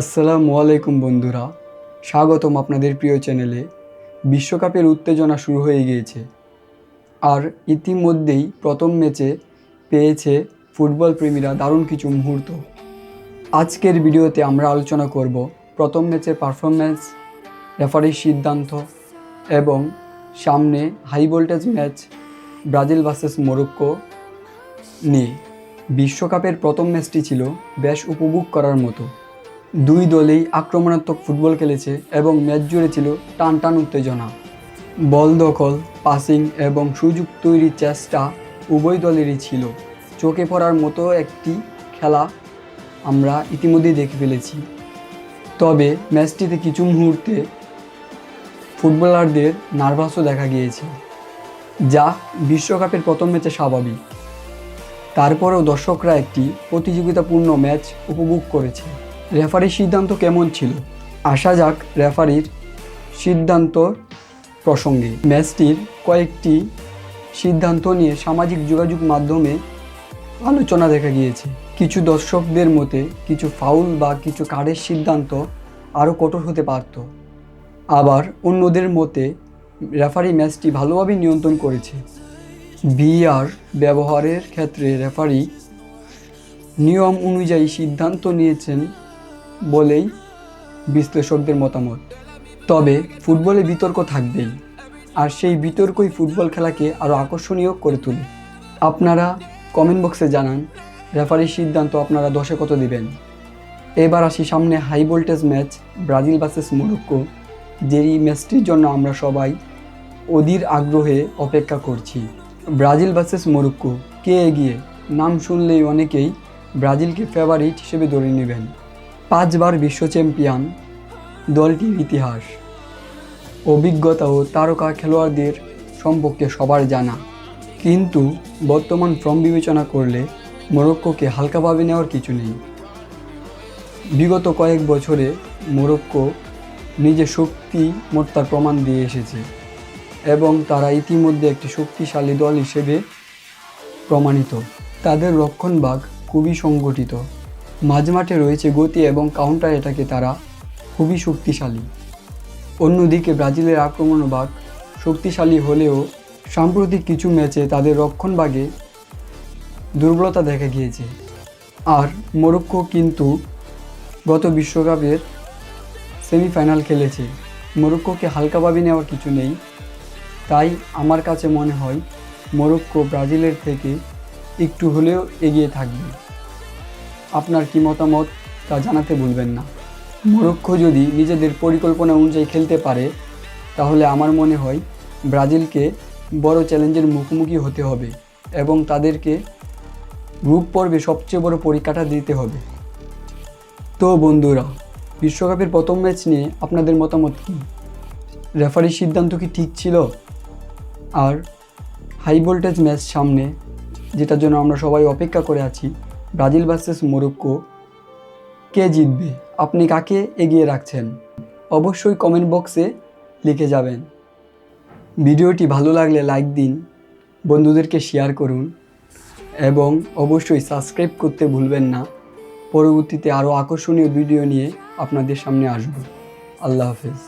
আসসালামু আলাইকুম বন্ধুরা, স্বাগতম আপনাদের প্রিয় চ্যানেলে। বিশ্বকাপের উত্তেজনা শুরু হয়ে গিয়েছে, আর ইতিমধ্যেই প্রথম ম্যাচে পেয়েছে ফুটবল প্রেমীরা দারুণ কিছু মুহূর্ত। আজকের ভিডিওতে আমরা আলোচনা করব প্রথম ম্যাচের পারফরম্যান্স, রেফারির সিদ্ধান্ত এবং সামনে high voltage match Brazil versus Morocco নিয়ে। বিশ্বকাপের প্রথম ম্যাচটি ছিল বেশ উপভোগ করার মতো। দুই দলেই আক্রমণাত্মক ফুটবল খেলেছে এবং ম্যাচ জুড়ে ছিল টান টান উত্তেজনা। বল দখল, পাসিং এবং সুযোগ তৈরির চেষ্টা উভয় দলেরই ছিল। চোখে পড়ার মতো একটি খেলা আমরা ইতিমধ্যেই দেখে ফেলেছি। তবে ম্যাচটিতে কিছু মুহূর্তে ফুটবলারদের নার্ভাসও দেখা গিয়েছে, যা বিশ্বকাপের প্রথম ম্যাচে স্বাভাবিক। তারপরেও দর্শকরা একটি প্রতিযোগিতাপূর্ণ ম্যাচ উপভোগ করেছে। রেফারির সিদ্ধান্ত কেমন ছিল? আসা যাক রেফারির সিদ্ধান্ত প্রসঙ্গে। ম্যাচটির কয়েকটি সিদ্ধান্ত নিয়ে সামাজিক যোগাযোগ মাধ্যমে আলোচনা দেখা গিয়েছে। কিছু দর্শকদের মতে কিছু ফাউল বা কিছু কার্ডের সিদ্ধান্ত আরও কঠোর হতে পারত। আবার অন্যদের মতে রেফারি ম্যাচটি ভালোভাবে নিয়ন্ত্রণ করেছে। ভিআর ব্যবহারের ক্ষেত্রে রেফারি নিয়ম অনুযায়ী সিদ্ধান্ত নিয়েছেন বলেই বিশ্লেষকদের মতামত। তবে ফুটবলে বিতর্ক থাকবেই, আর সেই বিতর্কই ফুটবল খেলাকে আরও আকর্ষণীয় করে তোলে। আপনারা কমেন্ট বক্সে জানান রেফারির সিদ্ধান্ত আপনারা 10-এ কত দিবেন। এবার আসি সামনে high voltage match Brazil versus Morocco, যেই ম্যাচটির জন্য আমরা সবাই অধীর আগ্রহে অপেক্ষা করছি। ব্রাজিল ভার্সেস মরক্কো, কে এগিয়ে? নাম শুনলেই অনেকেই ব্রাজিলকে ফেভারিট হিসেবে ধরে নেবেন। 5 বার বিশ্ব চ্যাম্পিয়ন দলটির ইতিহাস, অভিজ্ঞতা ও তারকা খেলোয়াড়দের সম্পর্কে সবার জানা। কিন্তু বর্তমান ফর্ম বিবেচনা করলে মরক্কোকে হালকাভাবে নেওয়ার কিছু নেই। বিগত কয়েক বছরে মরক্কো নিজের শক্তিমত্তার প্রমাণ দিয়ে এসেছে এবং তারা ইতিমধ্যে একটি শক্তিশালী দল হিসেবে প্রমাণিত। তাদের রক্ষণভাগ খুবই সংগঠিত, মাঝমাঠে রয়েছে গতি এবং কাউন্টার অ্যাটাকে তারা খুবই শক্তিশালী। অন্যদিকে ব্রাজিলের আক্রমণভাগ শক্তিশালী হলেও সাম্প্রতিক কিছু ম্যাচে তাদের রক্ষণভাগে দুর্বলতা দেখা গিয়েছে। আর মরক্কো কিন্তু গত বিশ্বকাপের সেমিফাইনাল খেলেছে। মরক্কোকে হালকাভাবে নেওয়ার কিছু নেই, তাই আমার কাছে মনে হয় মরক্কো ব্রাজিলের থেকে একটু হলেও এগিয়ে থাকবে। আপনার কি মতামত তা জানাতে ভুলবেন না। মরক্কো যদি নিজেদের পরিকল্পনা অনুযায়ী খেলতে পারে, তাহলে আমার মনে হয় ব্রাজিলকে বড় চ্যালেঞ্জের মুখোমুখি হতে হবে এবং তাদেরকে গ্রুপ পর্বে সবচেয়ে বড় পরীক্ষাটা দিতে হবে। তো বন্ধুরা, বিশ্বকাপের প্রথম ম্যাচ নিয়ে আপনাদের মতামত কী? রেফারির সিদ্ধান্ত কি ঠিক ছিল? আর হাই ভোল্টেজ ম্যাচ সামনে, যেটার জন্য আমরা সবাই অপেক্ষা করে আছি, ব্রাজিল ভার্সেস মরক্কো, কে জিতবে? আপনি কাকে এগিয়ে রাখছেন? অবশ্যই কমেন্ট বক্সে লিখে যাবেন। ভিডিওটি ভালো লাগলে লাইক দিন, বন্ধুদেরকে শেয়ার করুন এবং অবশ্যই সাবস্ক্রাইব করতে ভুলবেন না। পরবর্তীতে আরও আকর্ষণীয় ভিডিও নিয়ে আপনাদের সামনে আসব। আল্লাহ হাফেজ।